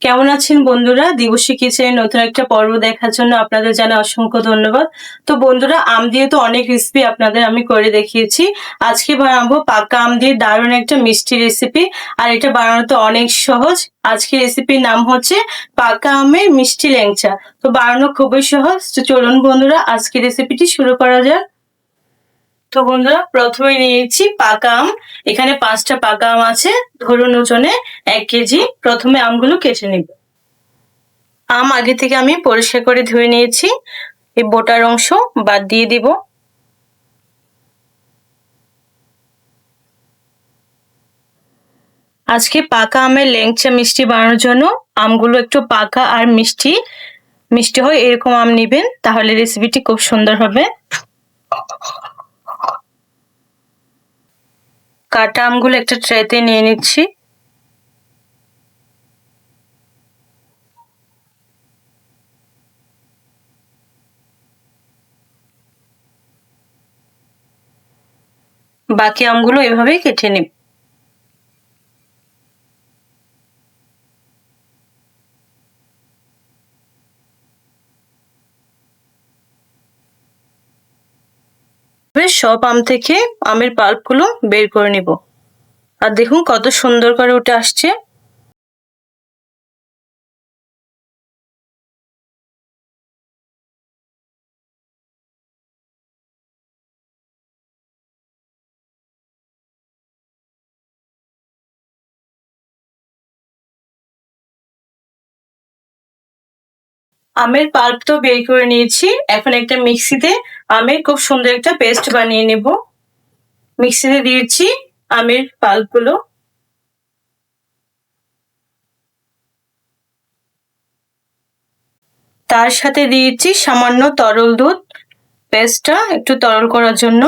কেমন আছেন বন্ধুরা? দিবসী কিচেনের নতুন একটা পর্ব দেখার জন্য আপনাদের জানাই অসংখ্য ধন্যবাদ। তো বন্ধুরা, আম দিয়ে তো অনেক রেসিপি আপনাদের আমি করে দেখিয়েছি। আজকে বানাবো পাকা আম দিয়ে দারুণ একটা মিষ্টি রেসিপি। আর এটা বানানো তো অনেক সহজ। আজকের রেসিপির নাম হচ্ছে পাকা আমের মিষ্টি ল্যাংচা। তো বানানো খুবই সহজ। তো চলুন বন্ধুরা, আজকের রেসিপিটি শুরু করা যাক। তো বন্ধুরা, প্রথমে নিয়েছি পাকা আম। এখানে 5টা পাকা আম আছে, ধরুন ওজনে 1 কেজি। প্রথমে আমগুলো কেটে নিব। আম আগে থেকে আমি পরিষ্কার করে ধুয়ে নিয়েছি। এই বোটার অংশ বাদ দিয়ে দিব। আজকে পাকা আমের ল্যাংচা মিষ্টি বানানোর জন্য আমগুলো একটু পাকা আর মিষ্টি মিষ্টি হয় এরকম আম নেবেন, তাহলে রেসিপিটি খুব সুন্দর হবে। কাটা আমগুলো একটা ট্রেতে নিয়ে নিচ্ছি। বাকি আমগুলো এভাবেই কেটে নিব। সব আম থেকে আমের পাল্পগুলো বের করে নিব। আর দেখুন কত সুন্দর করে উঠে আসছে। আমের পাল্প তো বের করে নিয়েছি। এখন একটা মিক্সিতে আমের খুব সুন্দর একটা পেস্ট বানিয়ে নেব। মিক্সিতে দিয়েছি আমের পাল্পগুলো। তার সাথে দিয়েছি সামান্য তরল দুধ, পেস্টটা একটু তরল করার জন্য।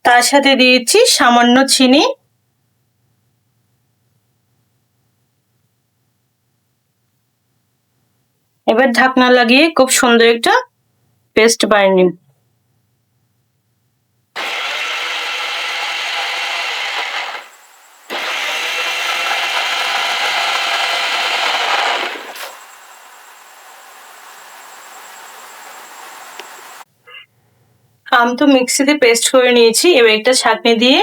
তার সাথে দিয়েছি সামান্য চিনি। এবার ঢাকনা লাগিয়ে খুব সুন্দর একটা পেস্ট বানিয়ে নিন। আম তো মিক্সিতে পেস্ট করে নিয়েছি। এবার একটা ছাঁকনি দিয়ে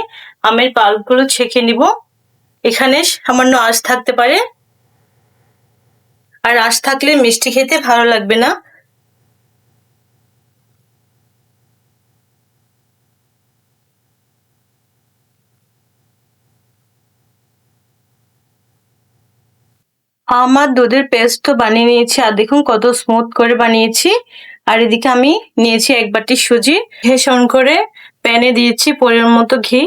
আমের পাল্পগুলো ছেঁকে নিব। এখানে সামান্য আঁশ থাকতে পারে, আর আঁশ থাকলে মিষ্টি খেতে ভালো লাগবে না। আমার দুধের পেস্ট তো বানিয়ে নিয়েছি, আর দেখুন কত স্মুথ করে বানিয়েছি। আর এদিকে আমি নিয়েছি 1 বাটি সুজি। গ্যাস অন করে প্যানে দিয়েছি পরিমাণ মতো ঘি।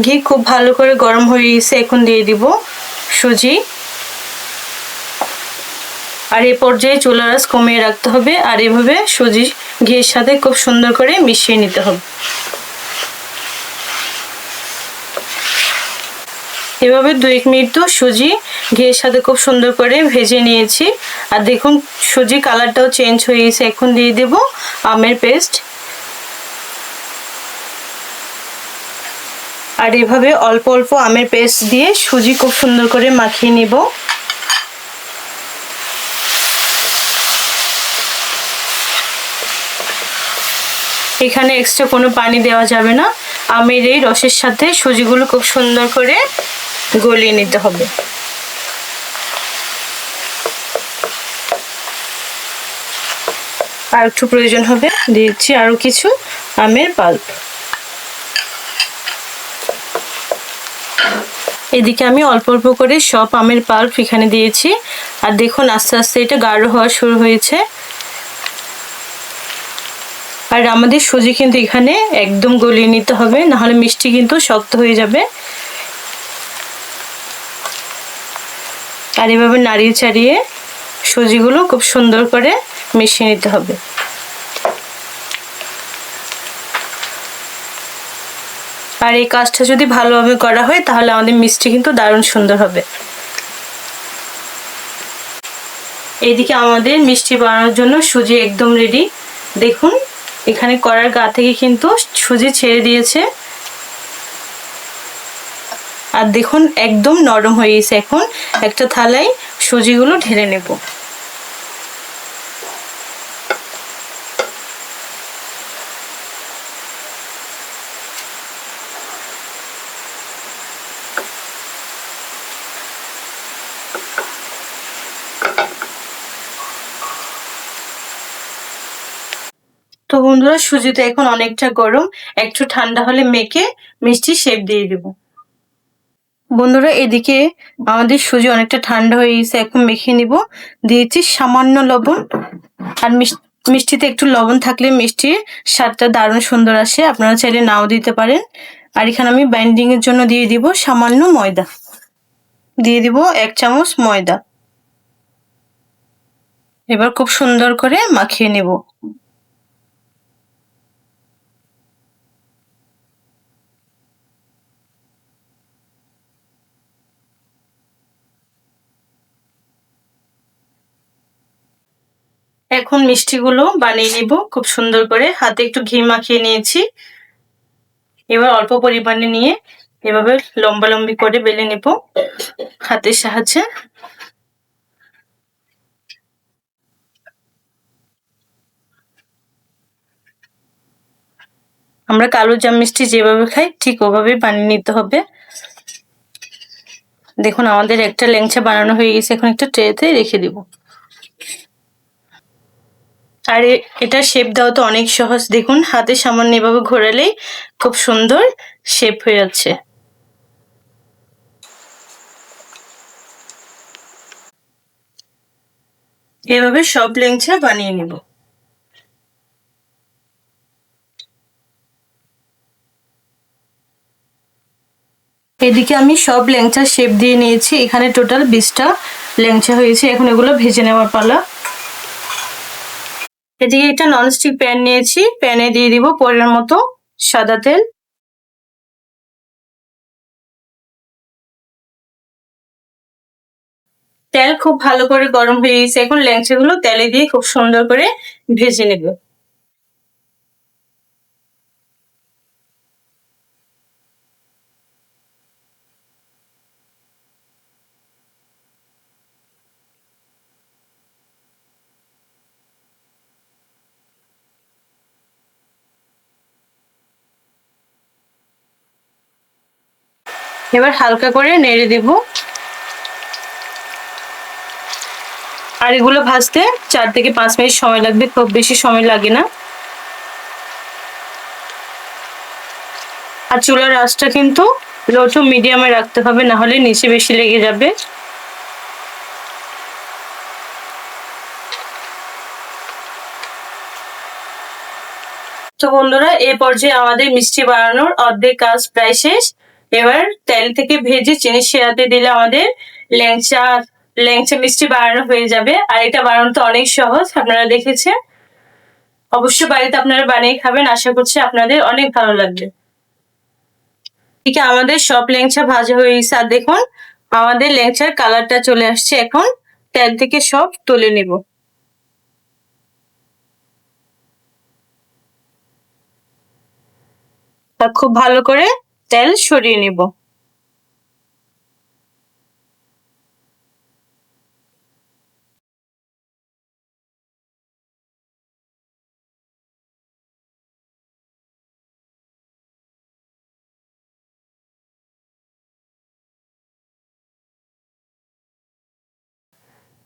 ঘি খুব ভালো করে গরম হয়ে গেছে। এখন দিয়ে দিব সুজি। আর এই পর্যায়ে চুলার আঁচ কমিয়ে রাখতে হবে। আর এভাবে সুজি ঘিয়ের সাথে খুব সুন্দর করে মিশিয়ে নিতে হবে। এভাবে 2 মিনিট তো সুজি ঘিয়ের সাথে খুব সুন্দর করে ভেজে নিয়েছি। আর দেখুন সুজি কালারটাও চেঞ্জ হয়ে গেছে। এখন দিয়ে দেব আমের পেস্ট। আর এভাবে অল্প অল্প আমের পেস্ট দিয়ে সুজি খুব সুন্দর করে মাখিয়ে নিব। এখানে এক্সট্রা কোনো পানি দেওয়া যাবে না। আমের এই রসের সাথে সুজিগুলো খুব সুন্দর করে গলিয়ে নিতে হবে। আর একটু প্রয়োজন হবে, দিচ্ছি আরো কিছু আমের পাল্প। এদিকে আমি অল্প অল্প করে সব আমের পাল্প এখানে দিয়েছি। আর দেখুন আস্তে আস্তে এটা গাঢ় হওয়া শুরু হয়েছে। আর আমাদের সুজি কিন্তু এখানে একদম গলিয়ে নিতে হবে, নাহলে মিষ্টি কিন্তু শক্ত হয়ে যাবে। আর এভাবে নাড়িয়ে চাড়িয়ে সুজিগুলো খুব সুন্দর করে মিশিয়ে নিতে হবে। আর এই কাজটা যদি ভালোভাবে করা হয় তাহলে আমাদের মিষ্টি কিন্তু দারুণ সুন্দর হবে। এইদিকে আমাদের মিষ্টি বানানোর জন্য সুজি একদম রেডি। দেখুন এখানে কড়ার গা থেকে কিন্তু সুজি ছেড়ে দিয়েছে। আর দেখুন একদম নরম হয়ে গেছে। এখন একটা থালায় সুজিগুলো ঢেলে নেব। তো বন্ধুরা সুজিটা এখন অনেকটা গরম, একটু ঠান্ডা হলে মেখে মিষ্টি শেপ দিয়ে দেব। বন্ধুরা এদিকে আমাদের সুজি অনেকটা ঠান্ডা হয়ে গেছে, এখন মেখে নিব। দিয়েছি সামান্য লবণ, আর মিষ্টিতে একটু লবণ থাকলে মিষ্টির স্বাদটা দারুণ সুন্দর আসে, আপনারা চাইলে নাও দিতে পারেন। আর এখানে আমি বাইন্ডিং এর জন্য দিয়ে দিব সামান্য ময়দা, দিয়ে দিব 1 চামচ ময়দা। এবার খুব সুন্দর করে মাখিয়ে নেব। এখন মিষ্টিগুলো বানিয়ে নিব খুব সুন্দর করে। হাতে একটু ঘি মাখিয়ে নিয়েছি। এবার অল্প পরিমাণে নিয়ে এভাবে লম্বা লম্বি করে বেলে নেব হাতের সাহায্যে। আমরা কালো জাম মিষ্টি যেভাবে খাই ঠিক ওভাবে বানিয়ে নিতে হবে। দেখুন আমাদের একটা ল্যাংচা বানানো হয়ে গেছে, এখন একটা ট্রেতে রেখে দিব। আর এটা শেপ দেওয়া তো অনেক সহজ, দেখুন হাতে সামান্য এভাবে ঘোরালেই খুব সুন্দর শেপ হয়ে যাচ্ছে। এভাবে সব ল্যাংচা বানিয়ে নিব। এদিকে আমি সব ল্যাংচা শেপ দিয়ে নিয়েছি। এখানে টোটাল 20টা ল্যাংচা হয়েছে। এখন এগুলো ভেজে নেওয়ার পালা। এদিকে একটা ননস্টিক প্যান নিয়েছি, প্যানে দিয়ে দিব পরিমাণ মতো সাদা তেল। তেল খুব ভালো করে গরম হয়ে গেছে, এখন ল্যাংচাগুলো তেলে দিয়ে খুব সুন্দর করে ভেজে নেব। এবার হালকা করে নেড়ে দেব। আর এগুলো ভাজতে 4 থেকে 5 মিনিট সময় লাগবে, খুব বেশি সময় লাগে না। আর চুলার আঁচটা কিন্তু লো টু মিডিয়ামে রাখতে হবে, না হলে নিচে বেশি লেগে যাবে। তো বন্ধুরা এই পর্যায়ে আমাদের মিষ্টি বানানোর অর্ধেক কাজ প্রায় শেষ। এবার তেল থেকে ভেজে চিনি শিরাতে দিলে আমাদের ল্যাংচা ল্যাংচা মিষ্টি বানানো হয়ে যাবে। আর এটা বানানো তো অনেক সহজ, আপনারা দেখেছেন। অবশ্যই বাড়িতে আপনারা বানিয়ে খাবেন, আশা করছি আপনাদের অনেক ভালো লাগবে। ঠিক আমাদের সব ল্যাংচা ভাজা হয়ে গেছে, আর দেখুন আমাদের ল্যাংচার কালারটা চলে আসছে। এখন তেল থেকে সব তুলে নেব। তা খুব ভালো করে তেল সরিয়ে নেব।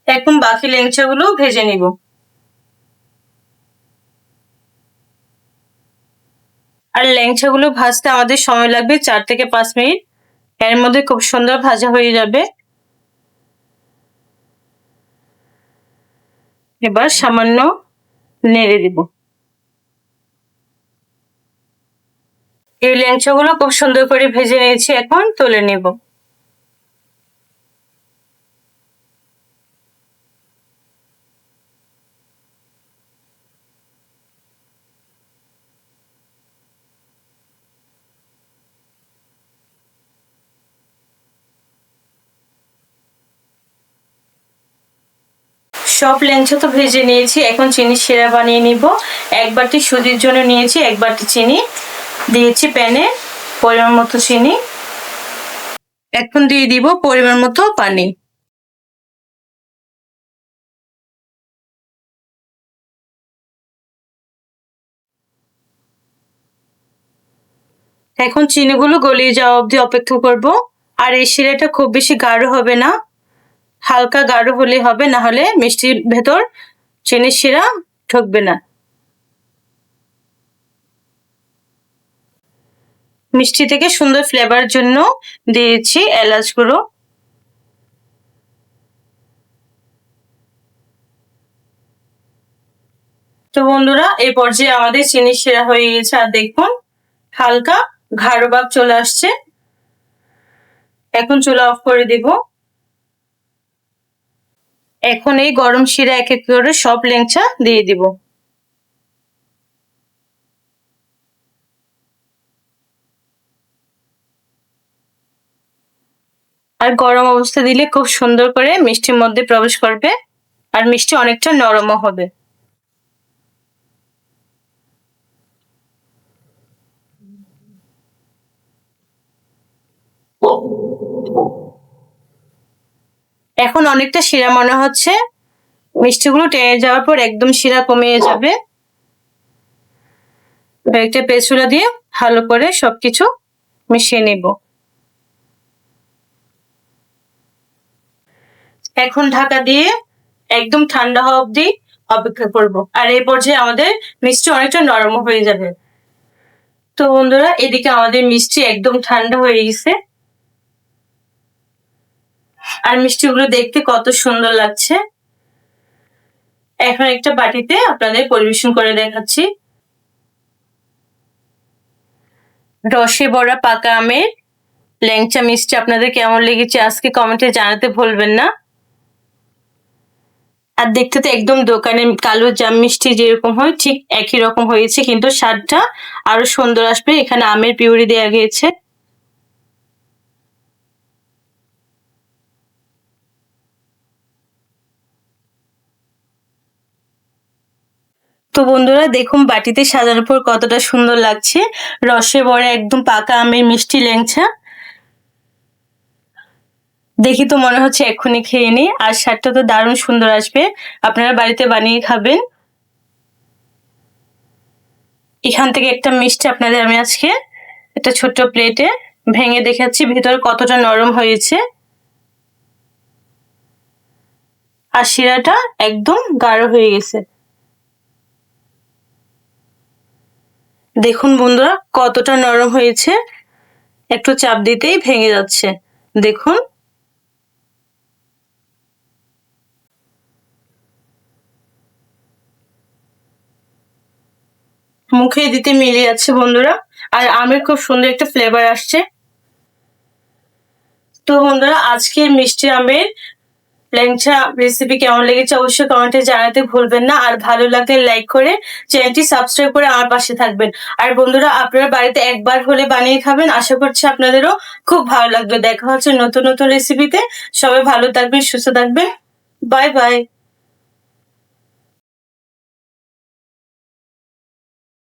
এখন বাকি ল্যাংচাগুলো ভেজে নিব। আর ল্যাংচাগুলো ভাজতে আমাদের সময় লাগবে 4 থেকে 5 মিনিট। এর মধ্যে খুব সুন্দর ভাজা হয়ে যাবে। এবার সামান্য নেড়ে দিব। এই ল্যাংচাগুলো খুব সুন্দর করে ভেজে নিয়েছি, এখন তুলে নেব। সব ল্যাংচা তো ভেজে নিয়েছি, এখন চিনি শিরা বানিয়ে নিব। 1 বাটি সুজির জন্য নিয়েছি 1 বাটি চিনি, দিয়েছি প্যানে পরিমাণ মতো চিনি। এখন দিয়ে দিব পরিমাণ মতো পানি। এখন চিনিগুলো গলিয়ে যাওয়া অবধি অপেক্ষা করব। আর এই শিরাটা খুব বেশি গাঢ় হবে না, হালকা গাঢ় হলে হবে, না হলে মিষ্টির ভেতর চিনির শিরা ঢুকবে না। মিষ্টি থেকে সুন্দর ফ্লেভার জন্য দিয়েছি এলাচ গুঁড়ো। তো বন্ধুরা, এই পর্যায়ে আমাদের চিনির শিরা হয়ে গেছে। আর দেখুন হালকা গাঢ় ভাব চলে আসছে। এখন চুলা অফ করে দিব। এখন এই গরম শিরা এক এক করে সব ল্যাংচা দিয়ে দিব। আর গরম অবস্থা দিলে খুব সুন্দর করে মিষ্টির মধ্যে প্রবেশ করবে, আর মিষ্টি অনেকটা নরমও হবে। এখন অনেকটা শিরা মনে হচ্ছে, মিষ্টিগুলো টেনে যাওয়ার পর একদম শিরা কমিয়ে যাবে। একটা পেছুলা দিয়ে ভালো করে সবকিছু মিশিয়ে নেব। এখন ঢাকা দিয়ে একদম ঠান্ডা হওয়া অবধি অপেক্ষা করব। আর এই পর্যায়ে আমাদের মিষ্টি অনেকটা নরম হয়ে যাবে। তো বন্ধুরা, এদিকে আমাদের মিষ্টি একদম ঠান্ডা হয়ে গেছে, আর মিষ্টিগুলো দেখতে কত সুন্দর লাগছে। এখন একটা বাটিতে আপনাদের পরিবেশন করে দেখাচ্ছি। রসে ভরা পাকা আমের ল্যাংচা মিষ্টি আপনাদের কেমন লেগেছে আজকে কমেন্টে জানাতে ভুলবেন না। আর দেখতে তো একদম দোকানের কালো জাম মিষ্টি যেরকম হয় ঠিক একই রকম হয়েছে, কিন্তু স্বাদটা আরো সুন্দর আসবে। এখানে আমের পিউরি দেওয়া গিয়েছে। তো বন্ধুরা দেখুন বাটিতে সাজানোর পর কতটা সুন্দর লাগছে। রসে ভরা একদম পাকা আমের মিষ্টি ল্যাংচা দেখি তো মনে হচ্ছে এক্ষুনি খেয়ে নিই। আর স্বাদটা তো দারুণ সুন্দর আসবে, আপনারা বাড়িতে বানিয়ে খাবেন। এখান থেকে একটা মিষ্টি আপনাদের আমি আজকে একটা ছোট্ট প্লেটে ভেঙে দেখাচ্ছি ভিতরে কতটা নরম হয়েছে, আর শিরাটা একদম গাঢ় হয়ে গেছে। দেখুন বন্ধুরা কতটা নরম হয়েছে, একটু চাপ দিতেই ভেঙে যাচ্ছে। দেখুন মুখে দিতে মিলে যাচ্ছে বন্ধুরা, আর আমের খুব সুন্দর একটা ফ্লেভার আসছে। তো বন্ধুরা, আজকের মিষ্টি আমের ল্যাংচা রেসিপি কেমন লেগেছে অবশ্যই কমেন্টে জানাতে ভুলবেন না। আর ভালো লাগলে লাইক করে চ্যানেলটি সাবস্ক্রাইব করে আমার পাশে থাকবেন। আর বন্ধুরা, আপনারা বাড়িতে একবার হলে বানিয়ে খাবেন, আশা করছি আপনাদেরও খুব ভালো লাগবে। দেখা হচ্ছে নতুন নতুন রেসিপিতে। সবাই ভালো থাকবেন, সুস্থ থাকবেন। Bye bye.